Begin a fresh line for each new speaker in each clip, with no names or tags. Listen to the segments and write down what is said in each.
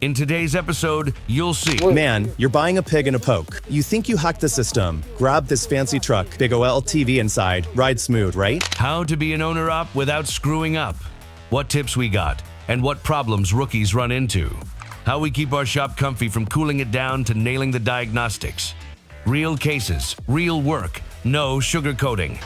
In today's episode, you'll see.
Man, you're buying a pig in a poke. You think you hacked the system, grab this fancy truck, big OL TV inside, ride smooth, right?
How to be an owner-op without screwing up. What tips we got, and what problems rookies run into. How we keep our shop comfy from cooling it down to nailing the diagnostics. Real cases, real work, no sugarcoating.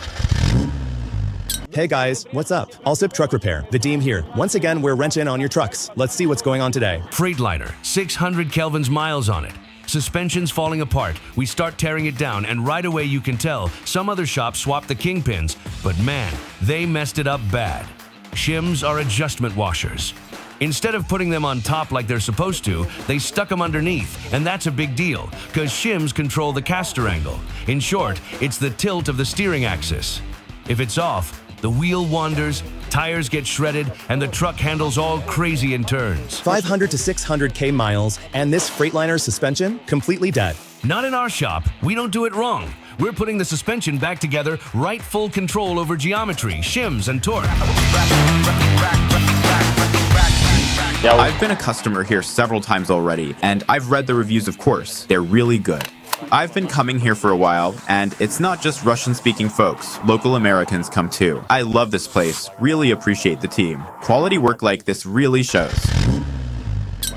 Hey guys, what's up? Allsip Truck Repair, Vadim here. Once again, we're wrenching on your trucks. Let's see what's going on today.
Freightliner, 600 Kelvin's miles on it. Suspension's falling apart. We start tearing it down, and right away you can tell some other shops swapped the kingpins, but man, they messed it up bad. Shims are adjustment washers. Instead of putting them on top like they're supposed to, they stuck them underneath, and that's a big deal, because shims control the caster angle. In short, it's the tilt of the steering axis. If it's off, the wheel wanders, tires get shredded, and the truck handles all crazy in turns.
500 to 600K miles, and this Freightliner suspension, completely dead.
Not in our shop. We don't do it wrong. We're putting the suspension back together, right full control over geometry, shims, and torque.
I've been a customer here several times already, and I've read the reviews, of course. They're really good. I've been coming here for a while, and it's not just Russian-speaking folks. Local Americans come too. I love this place, really appreciate the team. Quality work like this really shows.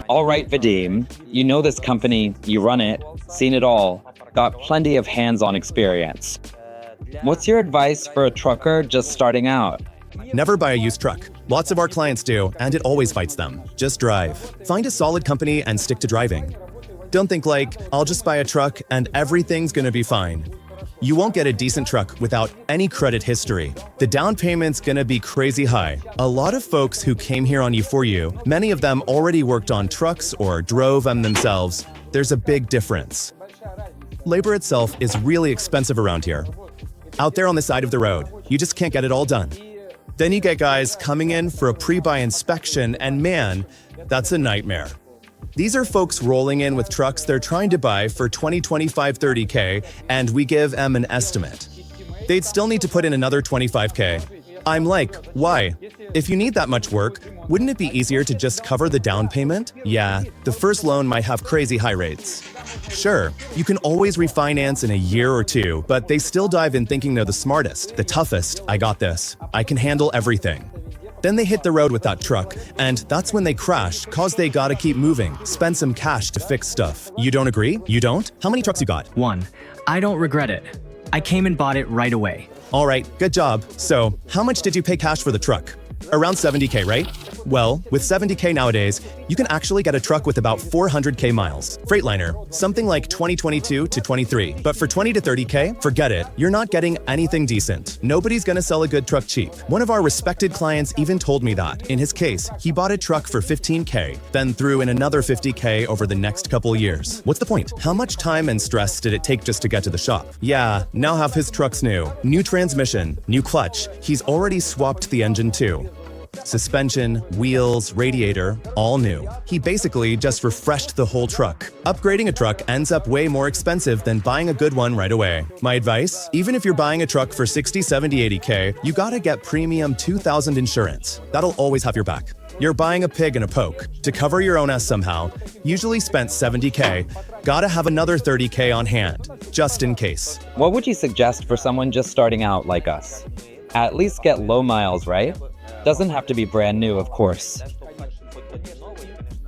All right, Vadim, you know this company, you run it, seen it all, got plenty of hands-on experience. What's your advice for a trucker just starting out?
Never buy a used truck. Lots of our clients do, and it always bites them. Just drive. Find a solid company and stick to driving. Don't think like, I'll just buy a truck and everything's gonna be fine. You won't get a decent truck without any credit history. The down payment's gonna be crazy high. A lot of folks who came here on U4U, many of them already worked on trucks or drove them themselves. There's a big difference. Labor itself is really expensive around here. Out there on the side of the road, you just can't get it all done. Then you get guys coming in for a pre-buy inspection, and man, that's a nightmare. These are folks rolling in with trucks they're trying to buy for 20, 25, 30K, and we give them an estimate. They'd still need to put in another 25K. I'm like, why? If you need that much work, wouldn't it be easier to just cover the down payment? Yeah, the first loan might have crazy high rates. Sure, you can always refinance in a year or two, but they still dive in thinking they're the smartest, the toughest. I got this. I can handle everything. Then they hit the road with that truck, and that's when they crash, cause they gotta keep moving, spend some cash to fix stuff. You don't agree? You don't? How many trucks you got?
One. I don't regret it. I came and bought it right away.
All right, good job. So, how much did you pay cash for the truck? Around 70K, right? Well, with 70K nowadays, you can actually get a truck with about 400K miles. Freightliner, something like 2022 to 23. But for 20 to 30K, forget it. You're not getting anything decent. Nobody's gonna sell a good truck cheap. One of our respected clients even told me that. In his case, he bought a truck for 15K, then threw in another 50K over the next couple years. What's the point? How much time and stress did it take just to get to the shop? Yeah, now half his truck's new. New transmission, new clutch. He's already swapped the engine too. Suspension, wheels, radiator, all new. He basically just refreshed the whole truck. Upgrading a truck ends up way more expensive than buying a good one right away. My advice? Even if you're buying a truck for 60, 70, 80K, you gotta get premium 2000 insurance. That'll always have your back. You're buying a pig in a poke. To cover your own ass somehow, usually spent 70K, gotta have another 30K on hand, just in case.
What would you suggest for someone just starting out like us? At least get low miles, right? Doesn't have to be brand new, of course.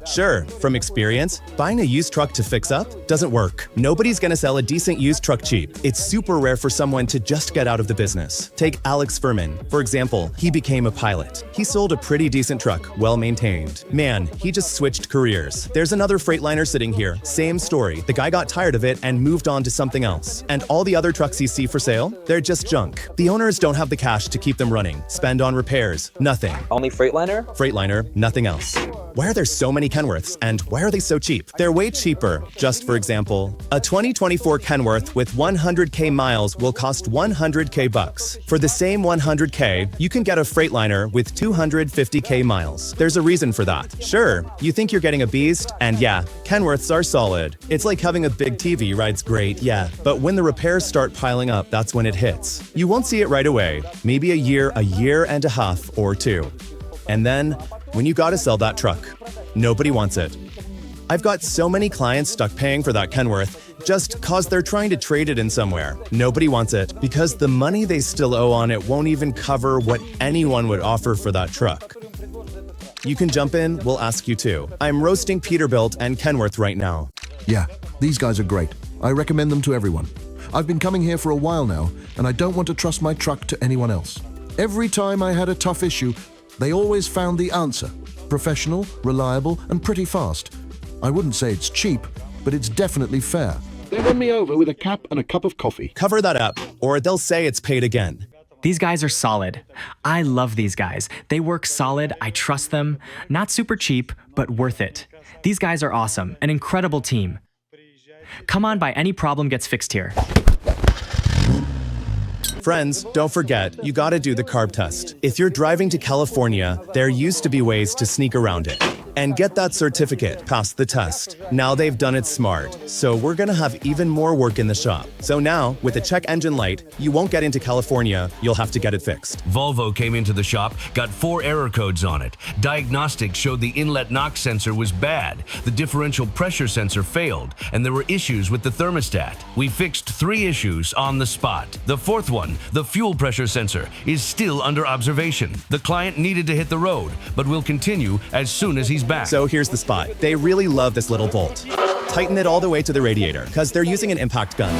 Sure, from experience, buying a used truck to fix up doesn't work. Nobody's gonna sell a decent used truck cheap. It's super rare for someone to just get out of the business. Take Alex Furman, for example. He became a pilot. He sold a pretty decent truck, well maintained. Man, he just switched careers. There's another Freightliner sitting here, same story. The guy got tired of it and moved on to something else. And all the other trucks you see for sale, they're just junk. The owners don't have the cash to keep them running. Spend on repairs, nothing.
Only Freightliner?
Freightliner, nothing else. Why are there so many Kenworths, and why are they so cheap? They're way cheaper. Just for example, a 2024 Kenworth with 100K miles will cost 100K bucks. For the same 100K, you can get a Freightliner with 250K miles. There's a reason for that. Sure, you think you're getting a beast, and yeah, Kenworths are solid. It's like having a big TV rides great, yeah, but when the repairs start piling up, that's when it hits. You won't see it right away, maybe a year and a half or two. And then, when you gotta sell that truck, nobody wants it. I've got so many clients stuck paying for that Kenworth just cause they're trying to trade it in somewhere. Nobody wants it because the money they still owe on it won't even cover what anyone would offer for that truck. You can jump in, we'll ask you too. I'm roasting Peterbilt and Kenworth right now.
Yeah, these guys are great. I recommend them to everyone. I've been coming here for a while now, and I don't want to trust my truck to anyone else. Every time I had a tough issue, they always found the answer. Professional, reliable, and pretty fast. I wouldn't say it's cheap, but it's definitely fair.
They won me over with a cap and a cup of coffee.
Cover that up, or they'll say it's paid again.
These guys are solid. I love these guys. They work solid, I trust them. Not super cheap, but worth it. These guys are awesome, an incredible team. Come on by, any problem gets fixed here.
Friends, don't forget, you gotta do the carb test. If you're driving to California, there used to be ways to sneak around it and get that certificate, pass the test. Now they've done it smart, so we're gonna have even more work in the shop. So now, with a check engine light, you won't get into California, you'll have to get it fixed.
Volvo came into the shop, got 4 error codes on it. Diagnostics showed the inlet knock sensor was bad, the differential pressure sensor failed, and there were issues with the thermostat. We fixed 3 issues on the spot. The 4th one, the fuel pressure sensor, is still under observation. The client needed to hit the road, but will continue as soon as he's back.
So here's the spot. They really love this little bolt. Tighten it all the way to the radiator, because they're using an impact gun.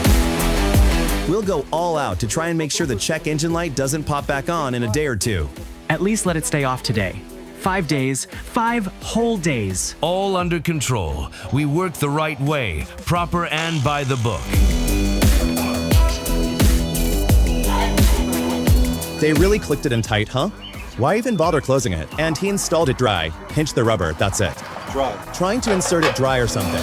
We'll go all out to try and make sure the check engine light doesn't pop back on in a day or 2.
At least let it stay off today. 5 days, 5 whole days.
All under control. We work the right way, proper and by the book.
They really clicked it in tight, huh? Why even bother closing it? And he installed it dry. Pinch the rubber, that's it.
Dry.
Trying to insert it dry or something.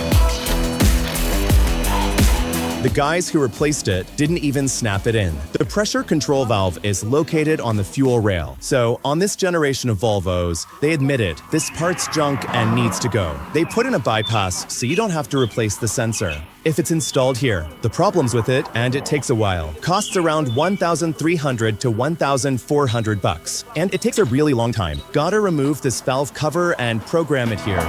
The guys who replaced it didn't even snap it in. The pressure control valve is located on the fuel rail. So on this generation of Volvos, they admitted this part's junk and needs to go. They put in a bypass so you don't have to replace the sensor. If it's installed here, the problems with it, and it takes a while, costs around $1,300 to $1,400, and it takes a really long time. Gotta remove this valve cover and program it here.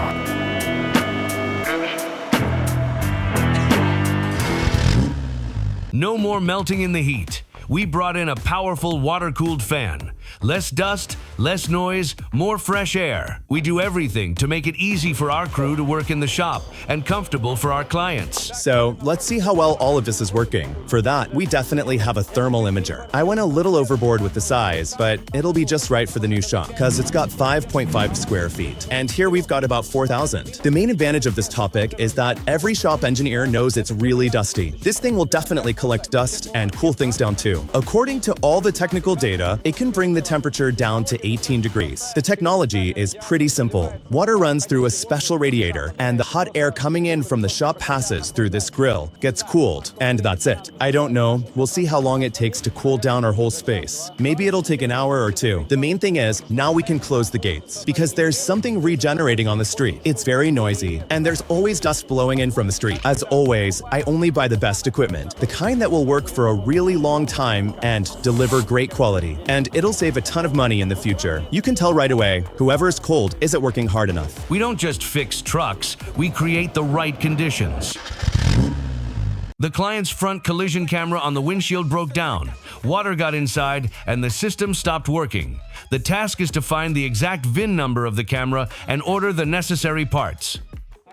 No more melting in the heat. We brought in a powerful water-cooled fan. Less dust, less noise, more fresh air. We do everything to make it easy for our crew to work in the shop and comfortable for our clients.
So let's see how well all of this is working. For that, we definitely have a thermal imager. I went a little overboard with the size, but it'll be just right for the new shop because it's got 5.5 square feet. And here we've got about 4,000. The main advantage of this topic is that every shop engineer knows it's really dusty. This thing will definitely collect dust and cool things down too. According to all the technical data, it can bring the temperature down to 18 degrees. The technology is pretty simple. Water runs through a special radiator, and the hot air coming in from the shop passes through this grill, gets cooled, and that's it. I don't know. We'll see how long it takes to cool down our whole space. Maybe it'll take an hour or 2. The main thing is, now we can close the gates, because there's something regenerating on the street. It's very noisy, and there's always dust blowing in from the street. As always, I only buy the best equipment, the kind that will work for a really long time and deliver great quality. And it'll save a ton of money in the future. You can tell right away, whoever's cold isn't working hard enough.
We don't just fix trucks, we create the right conditions. The client's front collision camera on the windshield broke down. Water got inside and the system stopped working. The task is to find the exact VIN number of the camera and order the necessary parts.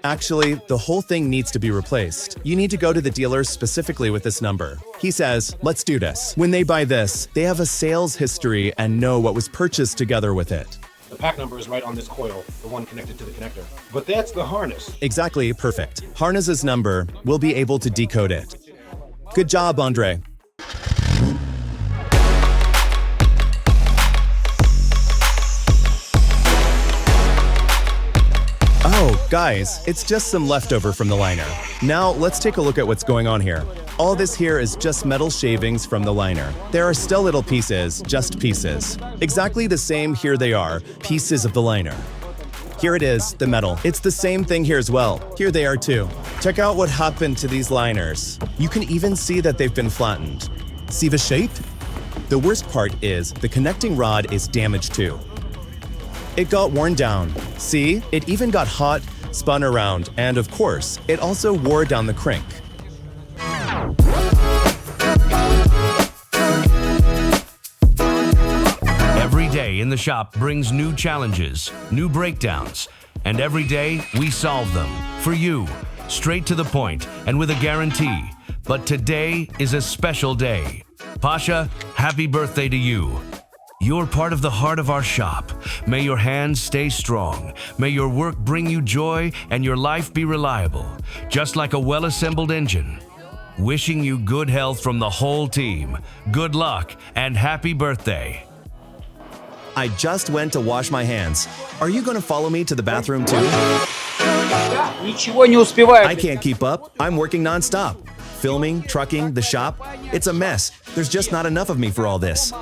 Actually, the whole thing needs to be replaced. You need to go to the dealer specifically with this number. He says, let's do this. When they buy this, they have a sales history and know what was purchased together with it.
The pack number is right on this coil, the one connected to the connector. But that's the harness.
Exactly, perfect. Harness's number, we'll be able to decode it. Good job, Andre. Oh, guys, it's just some leftover from the liner. Now, let's take a look at what's going on here. All this here is just metal shavings from the liner. There are still little pieces, just pieces. Exactly the same, here they are, pieces of the liner. Here it is, the metal. It's the same thing here as well. Here they are too. Check out what happened to these liners. You can even see that they've been flattened. See the shape? The worst part is the connecting rod is damaged too. It got worn down. See, it even got hot spun around, and of course, it also wore down the crank.
Every day in the shop brings new challenges, new breakdowns, and every day we solve them for you, straight to the point and with a guarantee. But today is a special day. Pasha, happy birthday to you. You're part of the heart of our shop. May your hands stay strong. May your work bring you joy and your life be reliable, just like a well-assembled engine. Wishing you good health from the whole team. Good luck and happy birthday.
I just went to wash my hands. Are you going to follow me to the bathroom too?
Ничего не успеваю.
I can't keep up. I'm working nonstop. Filming, trucking, the shop. It's a mess. There's just not enough of me for all this.